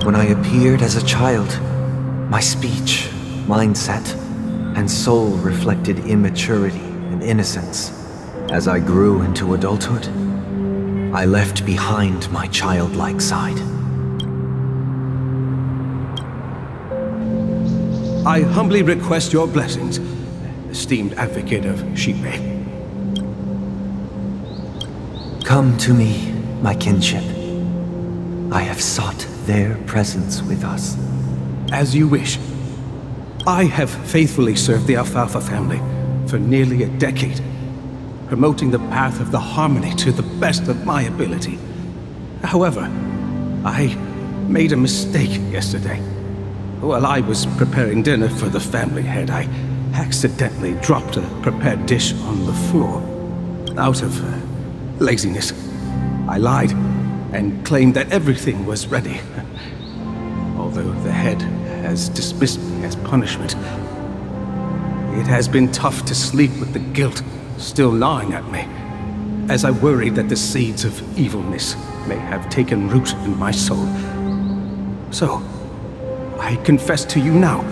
When I appeared as a child, my speech, mindset, and soul reflected immaturity and innocence. As I grew into adulthood, I left behind my childlike side. I humbly request your blessings, esteemed advocate of Shipe. Come to me, my kinship. I have sought their presence with us. As you wish. I have faithfully served the Alfalfa family for nearly a decade, promoting the path of the harmony to the best of my ability. However, I made a mistake yesterday. While I was preparing dinner for the family head, I accidentally dropped a prepared dish on the floor. Out of laziness, I lied and claimed that everything was ready. Although the head has dismissed me as punishment, it has been tough to sleep with the guilt still gnawing at me, as I worried that the seeds of evilness may have taken root in my soul. So, I confess to you now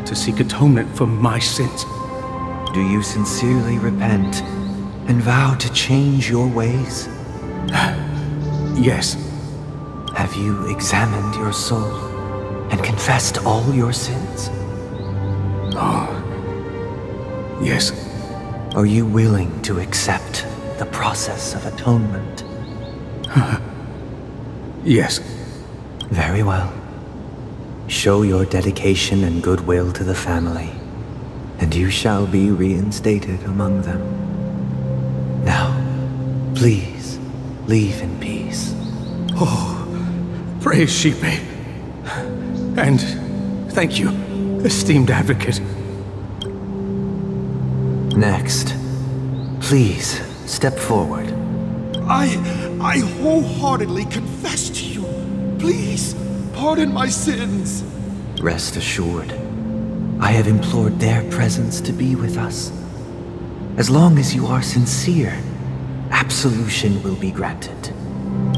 to seek atonement for my sins. Do you sincerely repent and vow to change your ways? Yes. Have you examined your soul and confessed all your sins? Oh, yes. Are you willing to accept the process of atonement? Yes. Very well. Show your dedication and goodwill to the family, and you shall be reinstated among them. Now, please, leave in peace. Oh, praise Shipe. And thank you, esteemed advocate. Next, please step forward. I wholeheartedly confess to you. Please, pardon my sins. Rest assured, I have implored their presence to be with us. As long as you are sincere, absolution will be granted.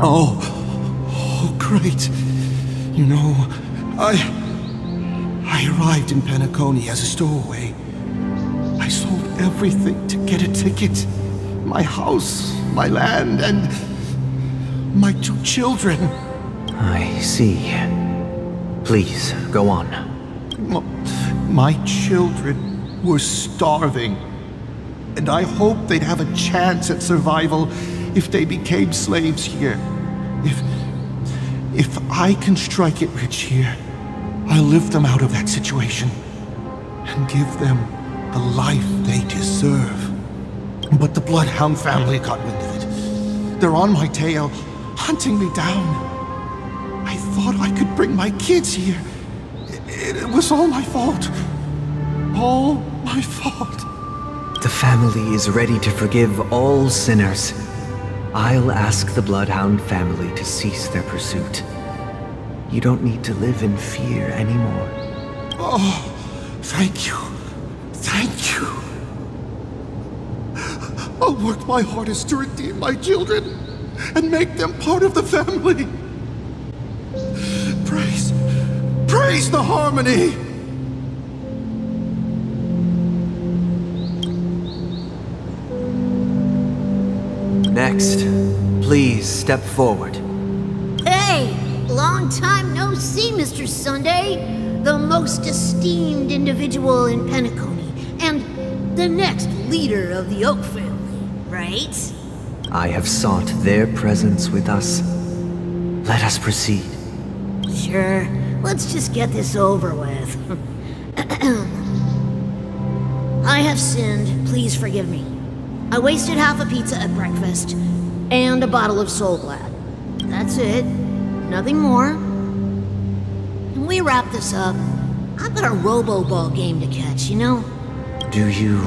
Oh, great. You know, I arrived in Penacony as a stowaway. I sold everything to get a ticket. My house, my land, and my 2 children. I see. Please, go on. My children were starving, and I hoped they'd have a chance at survival if they became slaves here. If I can strike it rich here, I'll lift them out of that situation and give them the life they deserve. But the Bloodhound family got wind of it. They're on my tail, hunting me down. I thought I could bring my kids here. It was all my fault. All my fault. The family is ready to forgive all sinners. I'll ask the Bloodhound family to cease their pursuit. You don't need to live in fear anymore. Oh, thank you. Thank you. I'll work my hardest to redeem my children and make them part of the family. Praise the harmony! Next, please step forward. Hey! Long time no see, Mr. Sunday. The most esteemed individual in Penacony, and the next leader of the Oak family, right? I have sought their presence with us. Let us proceed. Sure. Let's just get this over with. I have sinned. Please forgive me. I wasted half a pizza at breakfast, and a bottle of Soul Glad. That's it. Nothing more. When we wrap this up, I've got a Robo-Ball game to catch, you know? Do you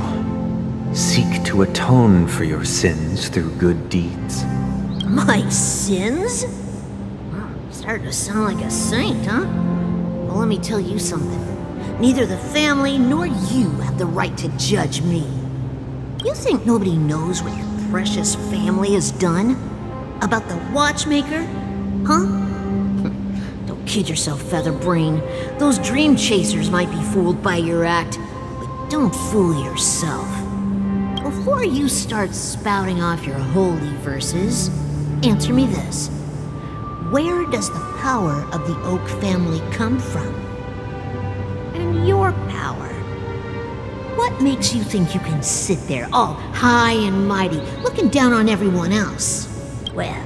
seek to atone for your sins through good deeds? My sins? Starting to sound like a saint, huh? Well, let me tell you something. Neither the family nor you have the right to judge me. You think nobody knows what your precious family has done? About the watchmaker? Huh? Don't Kid yourself, Featherbrain. Those dream chasers might be fooled by your act, but don't fool yourself. Before you start spouting off your holy verses, answer me this. Where does the power of the Oak family come from? And your power? What makes you think you can sit there all high and mighty, looking down on everyone else? Well,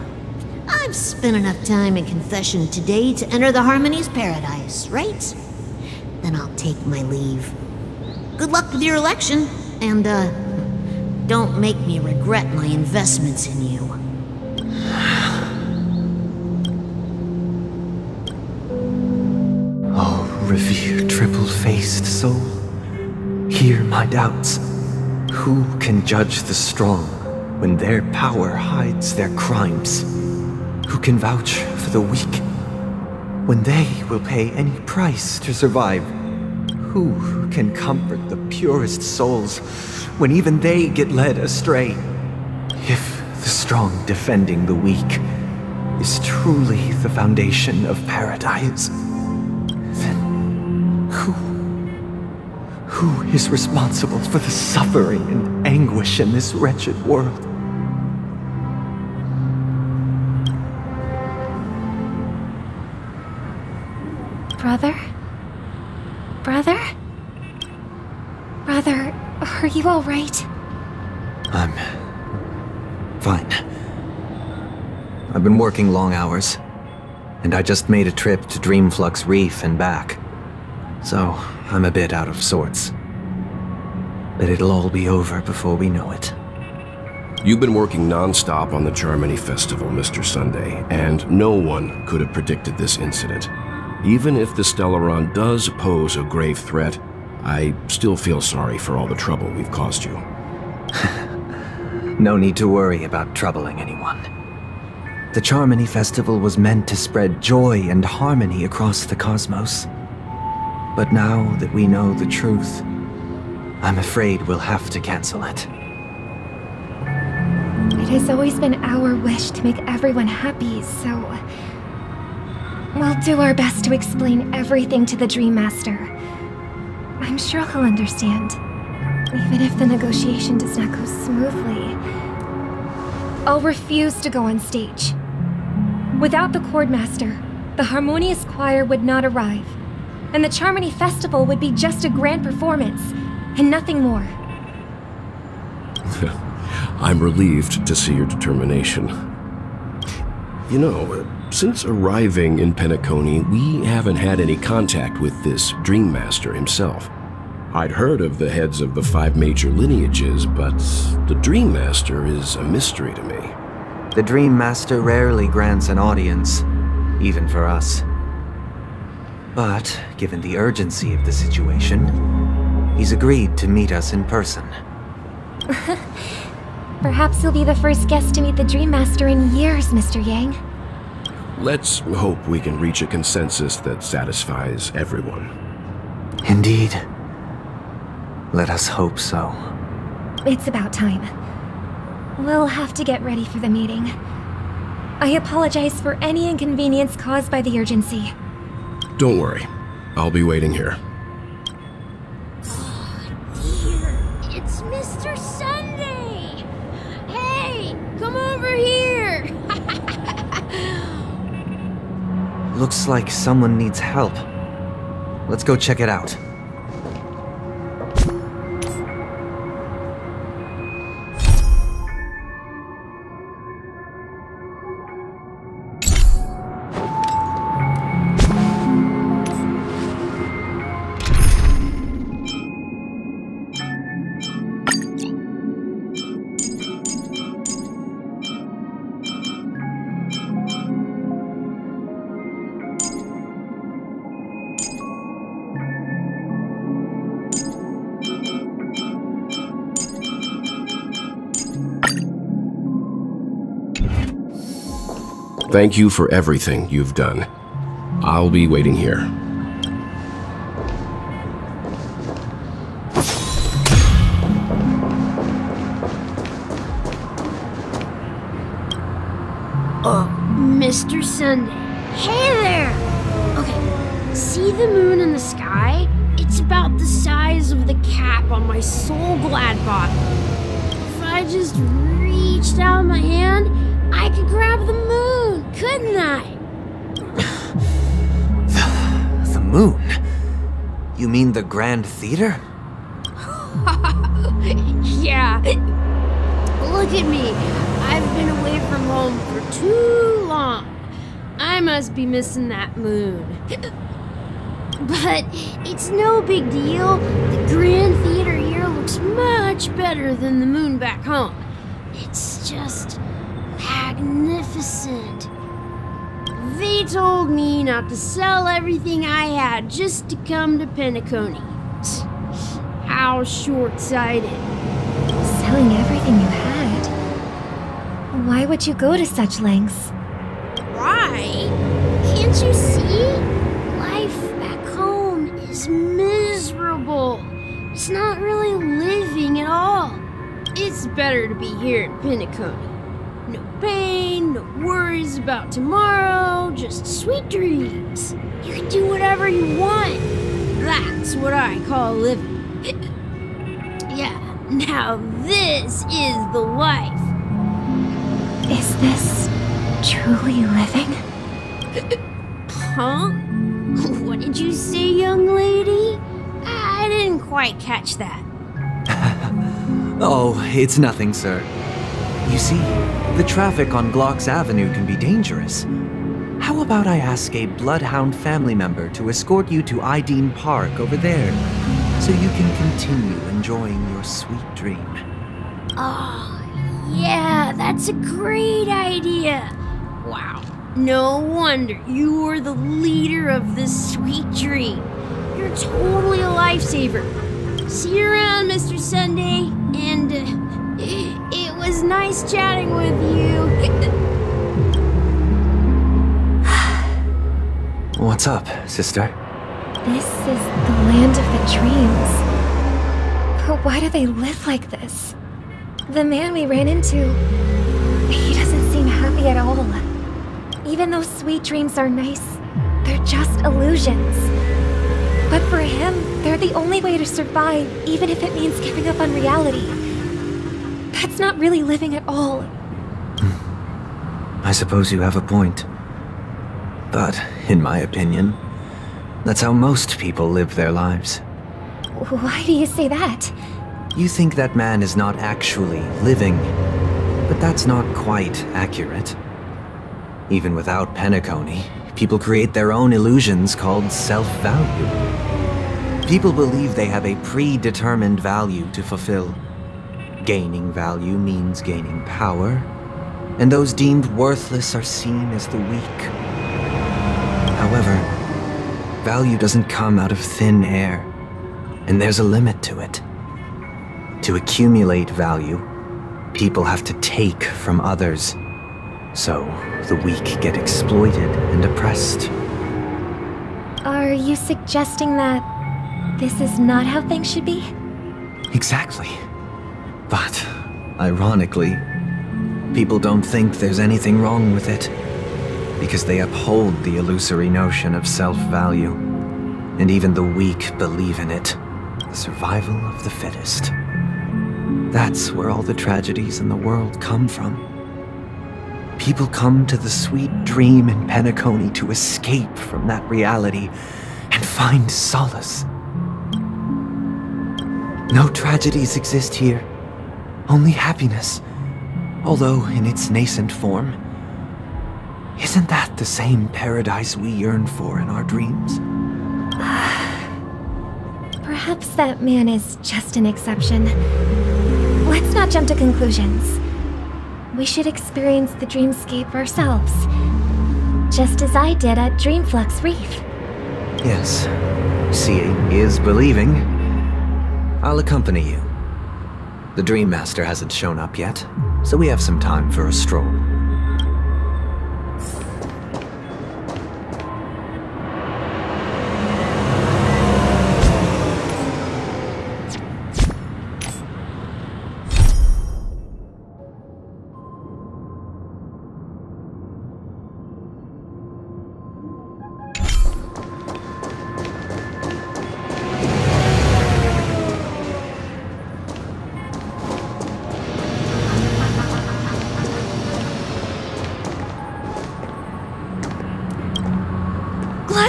I've spent enough time in confession today to enter the Harmony's paradise, right? Then I'll take my leave. Good luck with your election, and, don't make me regret my investments in you. Oh, revered triple-faced soul, hear my doubts. Who can judge the strong when their power hides their crimes? Who can vouch for the weak when they will pay any price to survive? Who can comfort the purest souls when even they get led astray? If the strong defending the weak is truly the foundation of paradise, then who is responsible for the suffering and anguish in this wretched world? Brother? Brother? Brother, are you all right? I'm fine. I've been working long hours, and I just made a trip to Dreamflux Reef and back. So, I'm a bit out of sorts. But it'll all be over before we know it. You've been working non-stop on the Charmony Festival, Mr. Sunday, and no one could have predicted this incident. Even if the Stellaron does pose a grave threat, I still feel sorry for all the trouble we've caused you. No need to worry about troubling anyone. The Charmony Festival was meant to spread joy and harmony across the cosmos. But now that we know the truth, I'm afraid we'll have to cancel it. It has always been our wish to make everyone happy, so... we'll do our best to explain everything to the Dreammaster. I'm sure he'll understand, even if the negotiation does not go smoothly. I'll refuse to go on stage. Without the Chordmaster, the Harmonious Choir would not arrive, and the Charmony Festival would be just a grand performance, and nothing more. I'm relieved to see your determination. You know, since arriving in Penacony, we haven't had any contact with this Dreammaster himself. I'd heard of the heads of the 5 major lineages, but the Dreammaster is a mystery to me. The Dreammaster rarely grants an audience, even for us. But, given the urgency of the situation, he's agreed to meet us in person. Perhaps you'll be the first guest to meet the Dreammaster in years, Mr. Yang. Let's hope we can reach a consensus that satisfies everyone. Indeed. Let us hope so. It's about time. We'll have to get ready for the meeting. I apologize for any inconvenience caused by the urgency. Don't worry. I'll be waiting here. Dear, it's Mr. Sunday! Hey, come over here! Looks like someone needs help. Let's go check it out. Thank you for everything you've done. I'll be waiting here. Mr. Sunday. Hey there! See the moon in the sky? It's about the size of the cap on my Soul Glad bottle. If I just reached out my hand, I could grab the moon, couldn't I? The moon? You mean the Grand Theater? Yeah. Look at me. I've been away from home for too long. I must be missing that moon. But it's no big deal. The Grand Theater here looks much better than the moon back home. It's just magnificent. They told me not to sell everything I had just to come to Penacony. How short-sighted. Selling everything you had? Why would you go to such lengths? Why? Can't you see? Life back home is miserable. It's not really living at all. It's better to be here in Penacony. No pain, no worries about tomorrow, just sweet dreams. You can do whatever you want. That's what I call living. Yeah, now this is the life. Is this truly living? Huh? What did you say, young lady? I didn't quite catch that. Oh, it's nothing, sir. You see, the traffic on Glock's Avenue can be dangerous. How about I ask a Bloodhound family member to escort you to Ideen Park over there, so you can continue enjoying your sweet dream? Oh, yeah, that's a great idea. Wow, no wonder you were the leader of this sweet dream. You're totally a lifesaver. See you around, Mr. Sunday, and it was nice chatting with you. What's up, sister? This is the land of the dreams. But why do they live like this? The man we ran into, he doesn't seem happy at all. Even though sweet dreams are nice, they're just illusions. But for him, they're the only way to survive, even if it means giving up on reality. That's not really living at all. I suppose you have a point. But, in my opinion, that's how most people live their lives. Why do you say that? You think that man is not actually living, but that's not quite accurate. Even without Penacony, people create their own illusions called self-value. People believe they have a predetermined value to fulfill. Gaining value means gaining power, and those deemed worthless are seen as the weak. However, value doesn't come out of thin air, and there's a limit to it. To accumulate value, people have to take from others, so the weak get exploited and oppressed. Are you suggesting that this is not how things should be? Exactly. But, ironically, people don't think there's anything wrong with it, because they uphold the illusory notion of self-value, and even the weak believe in it, the survival of the fittest. That's where all the tragedies in the world come from. People come to the sweet dream in Penacony to escape from that reality and find solace. No tragedies exist here, only happiness, although in its nascent form. Isn't that the same paradise we yearn for in our dreams? Perhaps that man is just an exception. Let's not jump to conclusions. We should experience the dreamscape ourselves, just as I did at Dreamflux Reef. Yes, seeing is believing. I'll accompany you. The Dreammaster hasn't shown up yet, so we have some time for a stroll.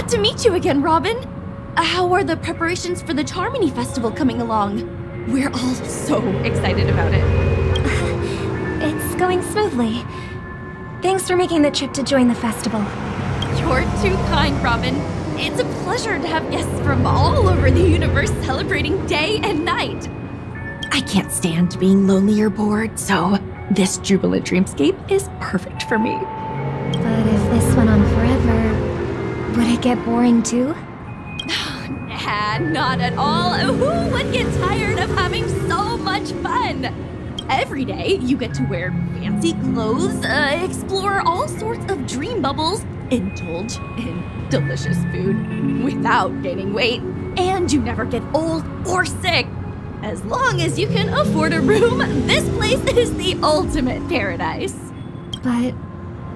Glad to meet you again, Robin. How are the preparations for the Charmony Festival coming along? We're all so excited about it. It's going smoothly. Thanks for making the trip to join the festival. You're too kind, Robin. It's a pleasure to have guests from all over the universe celebrating day and night. I can't stand being lonely or bored, so this jubilant dreamscape is perfect for me. But if this went on forever, would it get boring too? Nah, not at all. Who would get tired of having so much fun? Every day, you get to wear fancy clothes, explore all sorts of dream bubbles, indulge in delicious food without gaining weight, and you never get old or sick. As long as you can afford a room, this place is the ultimate paradise. But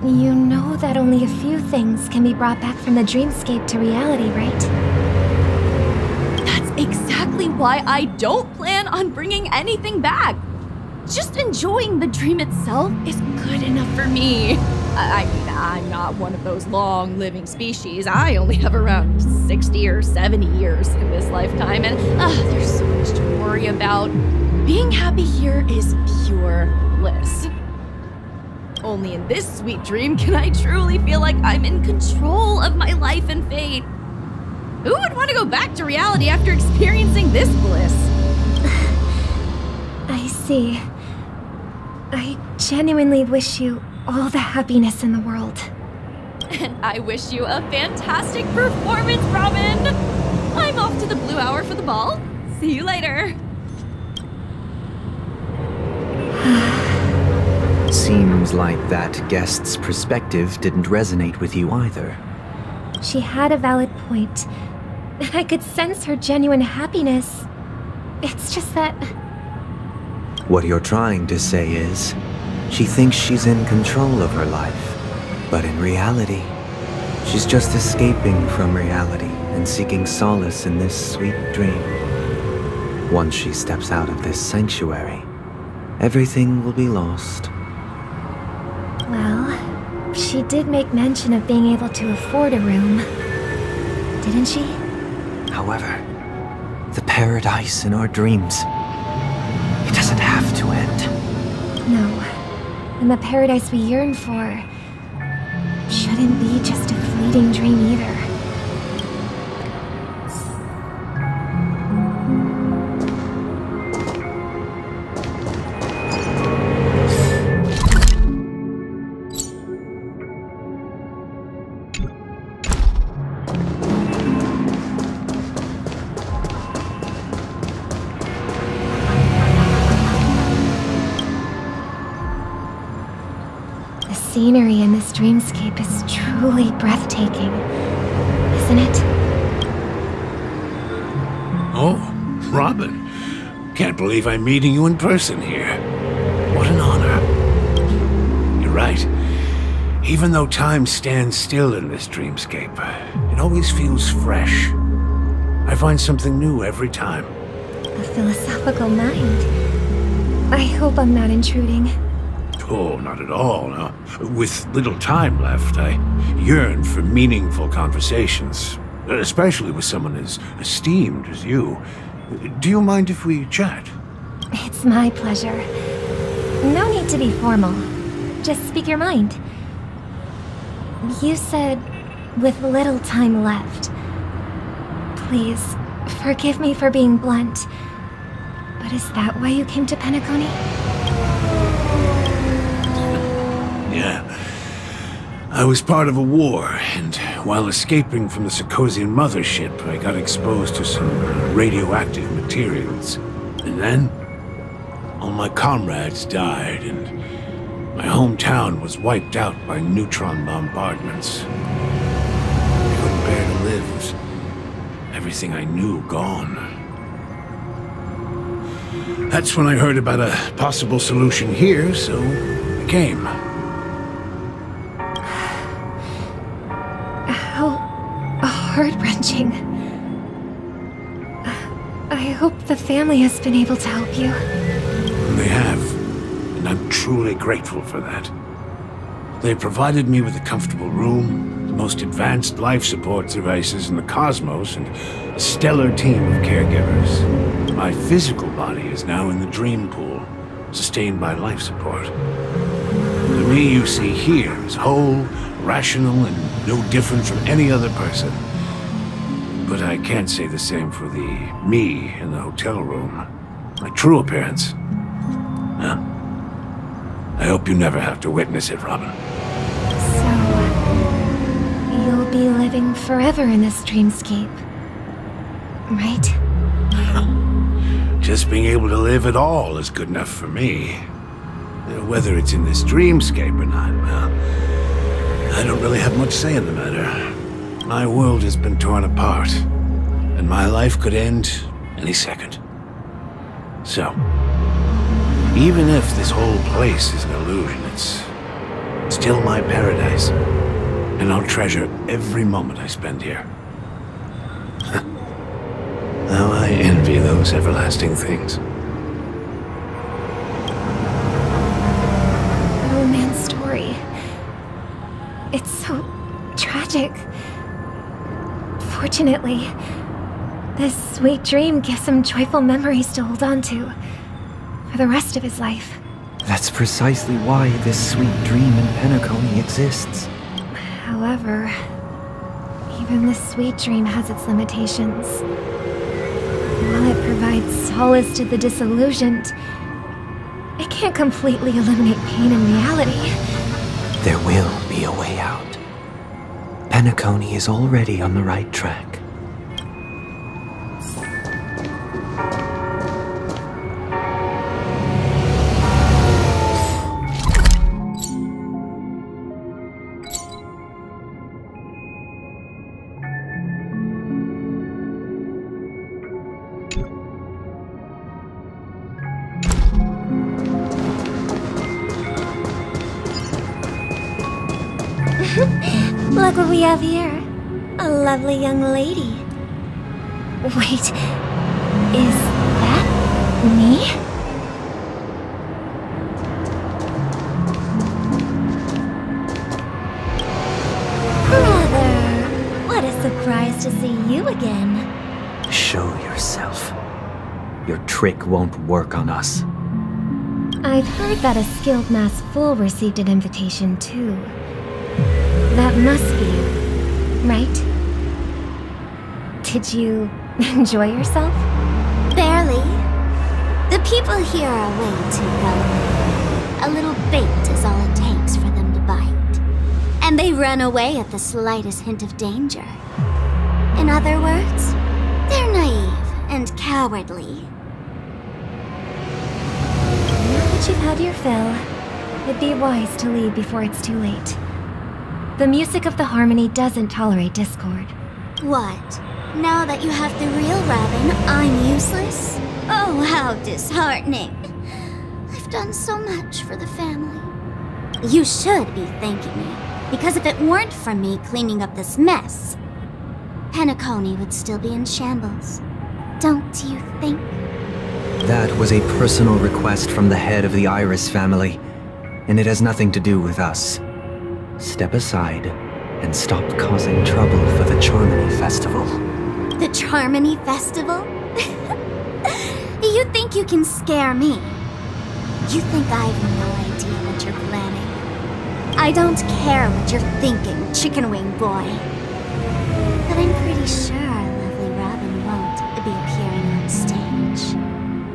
you know that only a few things can be brought back from the dreamscape to reality, right? That's exactly why I don't plan on bringing anything back. Just enjoying the dream itself is good enough for me. I mean, I'm not one of those long-living species. I only have around 60 or 70 years in this lifetime, and there's so much to worry about. Being happy here is pure bliss. Only in this sweet dream can I truly feel like I'm in control of my life and fate. Who would want to go back to reality after experiencing this bliss? I see. I genuinely wish you all the happiness in the world. And I wish you a fantastic performance, Robin! I'm off to the Blue Hour for the ball. See you later. Seems like that guest's perspective didn't resonate with you either. She had a valid point, and I could sense her genuine happiness. It's just that... What you're trying to say is, she thinks she's in control of her life, but in reality, she's just escaping from reality and seeking solace in this sweet dream. Once she steps out of this sanctuary, everything will be lost. Well, she did make mention of being able to afford a room, didn't she? However, the paradise in our dreams, it doesn't have to end. No. And the paradise we yearn for shouldn't be just a fleeting dream either. The scenery in this dreamscape is truly breathtaking, isn't it? Oh, Robin. Can't believe I'm meeting you in person here. What an honor. You're right. Even though time stands still in this dreamscape, it always feels fresh. I find something new every time. A philosophical mind. I hope I'm not intruding. Oh, not at all, no. With little time left, I yearn for meaningful conversations, especially with someone as esteemed as you. Do you mind if we chat? It's my pleasure. No need to be formal. Just speak your mind. You said, with little time left. Please, forgive me for being blunt, but is that why you came to Penacony? Yeah. I was part of a war, and while escaping from the Sarkosian mothership, I got exposed to some radioactive materials. And then, all my comrades died, and my hometown was wiped out by neutron bombardments. I couldn't bear to live with everything I knew gone. That's when I heard about a possible solution here, so I came. Heart-wrenching. I hope the family has been able to help you. They have, and I'm truly grateful for that. They provided me with a comfortable room, most advanced life support devices in the cosmos and a stellar team of caregivers. My physical body is now in the dream pool, sustained by life support. The me you see here is whole, rational, and no different from any other person. But I can't say the same for the me in the hotel room. My true appearance. Huh? I hope you never have to witness it, Robin. So, you'll be living forever in this dreamscape, right? Just being able to live at all is good enough for me. Whether it's in this dreamscape or not, well, I don't really have much say in the matter. My world has been torn apart, and my life could end any second. So, even if this whole place is an illusion, it's still my paradise, and I'll treasure every moment I spend here. How I envy those everlasting things. Oh, man's story. It's so tragic. Fortunately, this sweet dream gives him joyful memories to hold on to for the rest of his life. That's precisely why this sweet dream in Penacony exists. However, even this sweet dream has its limitations. While it provides solace to the disillusioned, it can't completely eliminate pain in reality. There will be a way out. Penacony is already on the right track. Look what we have here. A lovely young lady. Wait, is that me? Brother, what a surprise to see you again. Show yourself. Your trick won't work on us. I've heard that a skilled mass fool received an invitation too. That must be you, right? Did you enjoy yourself? Barely. The people here are way too gullible. A little bait is all it takes for them to bite. And they run away at the slightest hint of danger. In other words, they're naive and cowardly. Now that you've had your fill, it'd be wise to leave before it's too late. The music of the harmony doesn't tolerate discord. What? Now that you have the real Robin, I'm useless? Oh, how disheartening. I've done so much for the family. You should be thanking me, because if it weren't for me cleaning up this mess, Penacony would still be in shambles. Don't you think? That was a personal request from the head of the Iris family, and it has nothing to do with us. Step aside and stop causing trouble for the Charmony Festival. The Charmony Festival? You think you can scare me? You think I have no idea what you're planning? I don't care what you're thinking, chicken wing boy. But I'm pretty sure lovely Robin won't be appearing on stage.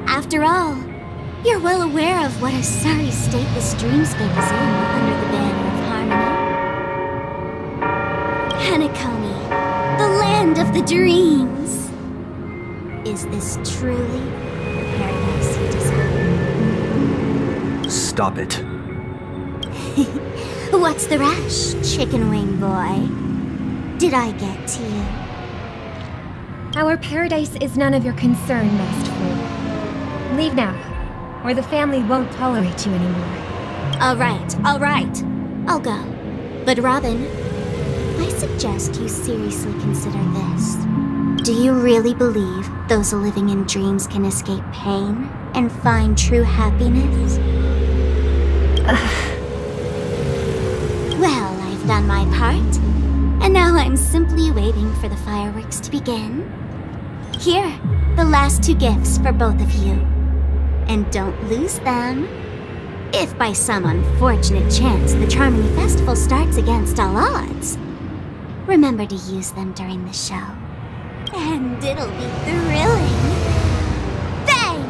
After all, you're well aware of what a sorry state this dreamscape is in under the banner of harmony. Penacony, the land of the dreams. Is this truly the paradise you desire? Stop it. What's the rush, chicken wing boy? Did I get to you? Our paradise is none of your concern, Masked Fool. Leave now, or the family won't tolerate you anymore. All right. I'll go. But Robin, I suggest you seriously consider this. Do you really believe those living in dreams can escape pain and find true happiness? Well, I've done my part. patiently waiting for the fireworks to begin. Here, the last 2 gifts for both of you. And don't lose them. If by some unfortunate chance the Charmony Festival starts against all odds, remember to use them during the show. And it'll be thrilling. Bang!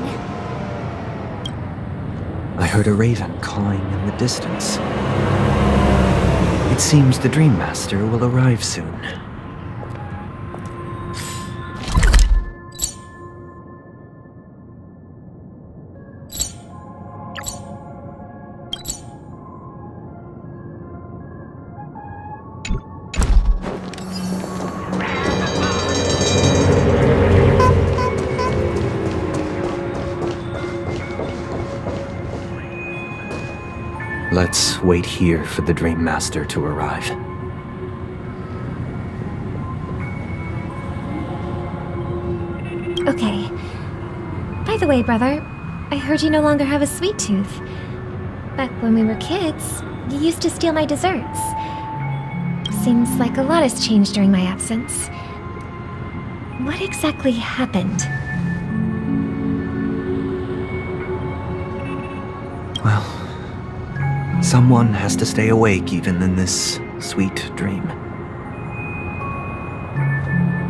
I heard a raven cawing in the distance. It seems the Dreammaster will arrive soon. Let's wait here for the Dreammaster to arrive. Okay. By the way, brother, I heard you no longer have a sweet tooth. Back when we were kids, you used to steal my desserts. Seems like a lot has changed during my absence. What exactly happened? Well, someone has to stay awake even in this sweet dream.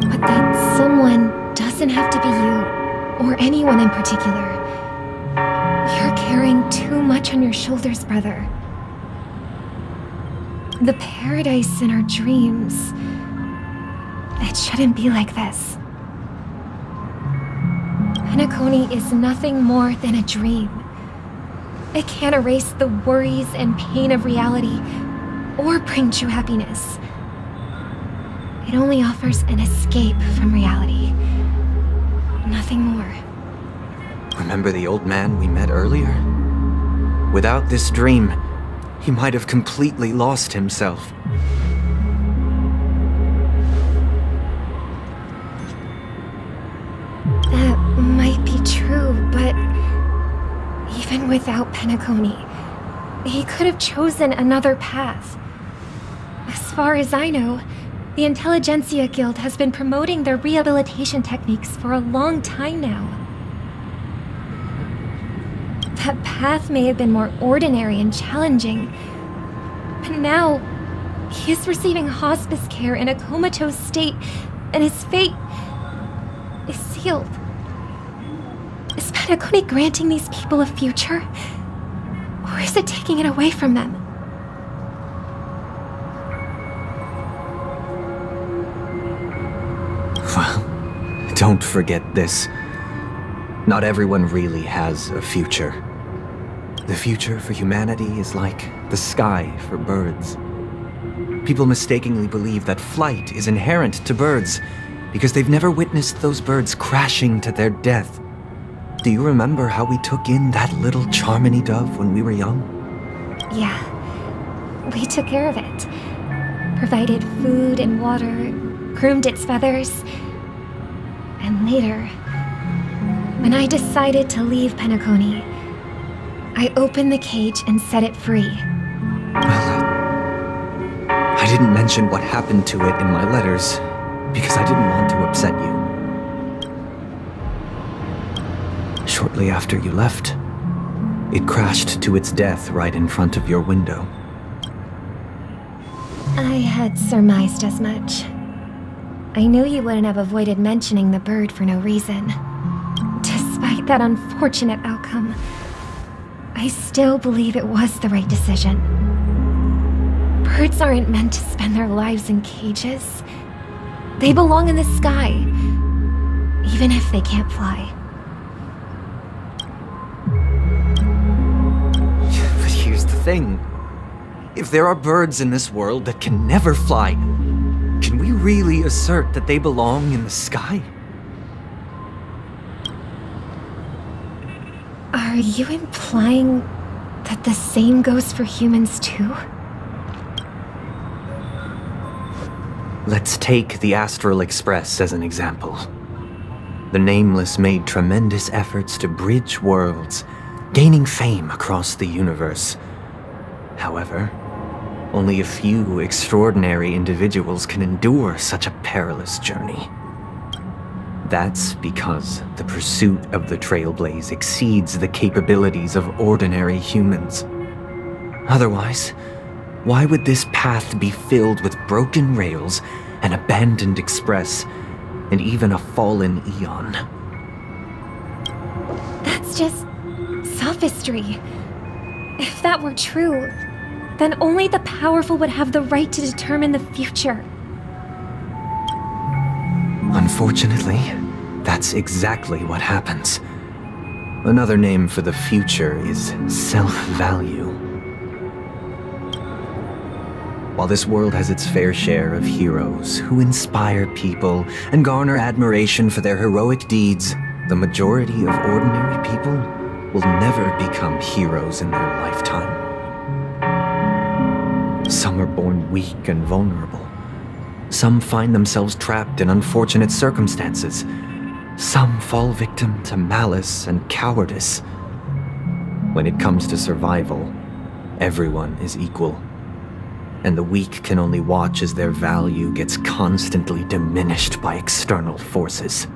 But that someone doesn't have to be you, or anyone in particular. You're carrying too much on your shoulders, brother. The paradise in our dreams, it shouldn't be like this. Penacony is nothing more than a dream. It can't erase the worries and pain of reality, or bring true happiness. It only offers an escape from reality. Nothing more. Remember the old man we met earlier? Without this dream, he might have completely lost himself. That might be true, but even without Penacony, he could have chosen another path. As far as I know, the Intelligentsia Guild has been promoting their rehabilitation techniques for a long time now. That path may have been more ordinary and challenging, but now he is receiving hospice care in a comatose state, and his fate is sealed. Is Penacony granting these people a future? Or is it taking it away from them? Well, don't forget this. Not everyone really has a future. The future for humanity is like the sky for birds. People mistakenly believe that flight is inherent to birds because they've never witnessed those birds crashing to their death. Do you remember how we took in that little Charmony dove when we were young? Yeah, we took care of it. Provided food and water, groomed its feathers. And later, when I decided to leave Penacony, I opened the cage and set it free. Well, I didn't mention what happened to it in my letters because I didn't want to upset you. Shortly after you left, it crashed to its death right in front of your window. I had surmised as much. I knew you wouldn't have avoided mentioning the bird for no reason. Despite that unfortunate outcome, I still believe it was the right decision. Birds aren't meant to spend their lives in cages. They belong in the sky, even if they can't fly. But here's the thing. If there are birds in this world that can never fly, can we really assert that they belong in the sky? Are you implying that the same goes for humans too? Let's take the Astral Express as an example. The Nameless made tremendous efforts to bridge worlds, gaining fame across the universe. However, Only a few extraordinary individuals can endure such a perilous journey. That's because the pursuit of the Trailblaze exceeds the capabilities of ordinary humans. Otherwise, why would this path be filled with broken rails, an abandoned express, and even a fallen Eon? That's just sophistry. If that were true, then only the powerful would have the right to determine the future. Unfortunately, that's exactly what happens. Another name for the future is self-value. While this world has its fair share of heroes who inspire people and garner admiration for their heroic deeds, the majority of ordinary people will never become heroes in their lifetime. Some are born weak and vulnerable. Some find themselves trapped in unfortunate circumstances. Some fall victim to malice and cowardice. When it comes to survival, everyone is equal. And the weak can only watch as their value gets constantly diminished by external forces.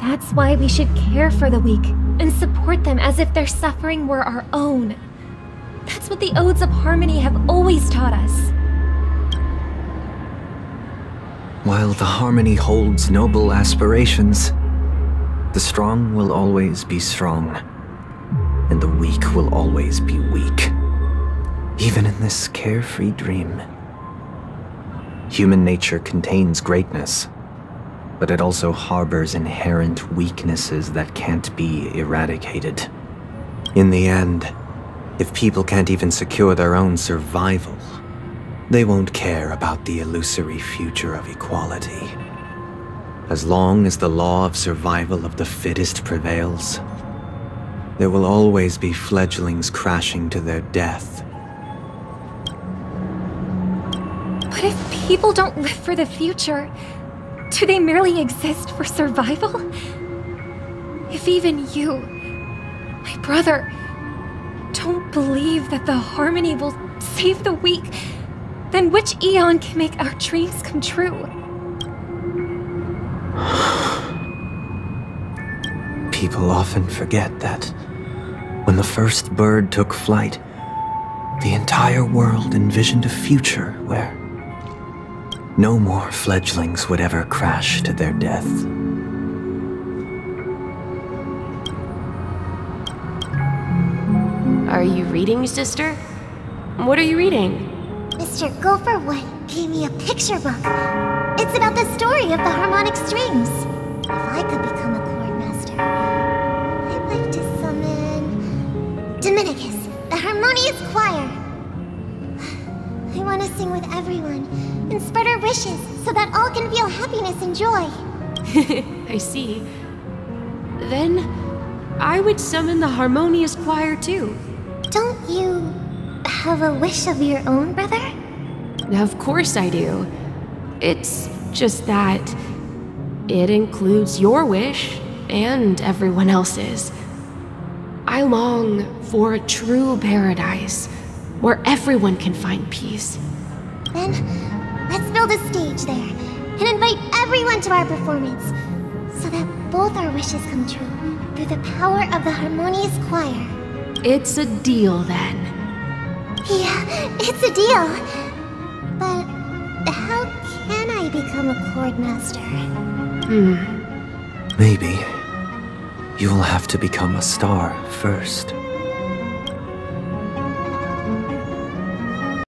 That's why we should care for the weak and support them as if their suffering were our own. That's what the Odes of Harmony have always taught us. While the Harmony holds noble aspirations, the strong will always be strong, and the weak will always be weak. Even in this carefree dream. Human nature contains greatness, but it also harbors inherent weaknesses that can't be eradicated. In the end, if people can't even secure their own survival, they won't care about the illusory future of equality. As long as the law of survival of the fittest prevails, there will always be fledglings crashing to their death. But if people don't live for the future, do they merely exist for survival? If even you, my brother, don't believe that the Harmony will save the weak, then which Eon can make our dreams come true? People often forget that when the first bird took flight, the entire world envisioned a future where no more fledglings would ever crash to their death. Are you reading, sister? What are you reading? Mr. Gopherwood gave me a picture book. It's about the story of the harmonic strings. If I could become a chord master, I'd like to summon Dominicus, the harmonious choir. I want to sing with everyone and spread our wishes so that all can feel happiness and joy. I see. Then I would summon the harmonious choir too. Don't you have a wish of your own, brother? Of course I do. It's just that it includes your wish and everyone else's. I long for a true paradise where everyone can find peace. Then, let's build a stage there and invite everyone to our performance so that both our wishes come true through the power of the harmonious choir. It's a deal then. Yeah, it's a deal. But how can I become a chord master? Maybe you'll have to become a star first.